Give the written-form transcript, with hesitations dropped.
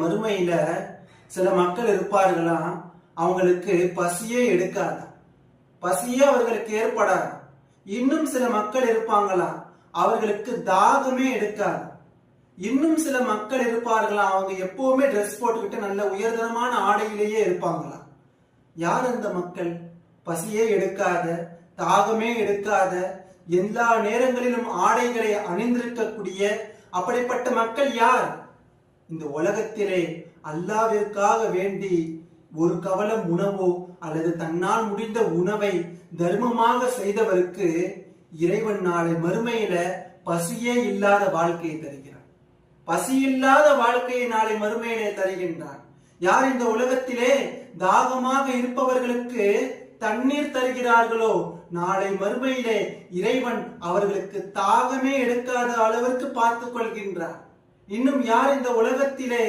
மறுமையில சில மக்கள் இருப்பார்களாம், அவங்களுக்கு பசியே எடுக்காது, பசியே அவர்களுக்கு ஏற்படாது. இன்னும் சில மக்கள் இருப்பாங்களாம், அவர்களுக்கு தாகமே எடுக்காது. இன்னும் சில மக்கள் இருப்பார்களாம், அவங்க எப்பவுமே ட்ரெஸ் போட்டுக்கிட்டு நல்ல உயர்தரமான ஆடையிலேயே இருப்பாங்களாம். யார் அந்த மக்கள்? பசியே எடுக்காத, தாகமே எடுக்காத, எல்லா நேரங்களிலும் ஆடைகளை அணிந்திருக்கக்கூடிய அப்படிப்பட்ட மக்கள் யார்? இந்த உலகத்திலே அல்லாஹ்விற்காக வேண்டி ஒரு கவலம் உணவோ அல்லது தன்னால் முடிந்த உணவை தர்மமாக செய்தவருக்கு இறைவன் நாளை மறுமையில பசியே இல்லாத வாழ்க்கையை தருகிறான். பசி இல்லாத வாழ்க்கையை நாளை மறுமையிலே தருகின்றான். யார் இந்த உலகத்திலே தாகமாக இருப்பவர்களுக்கு தண்ணீர் தருகிறார்களோ, நாளை மறுமையிலே இறைவன் அவர்களுக்கு தாகமே எடுக்காத அளவிற்கு பார்த்துக் கொள்கின்றார். இன்னும் யார் இந்த உலகத்திலே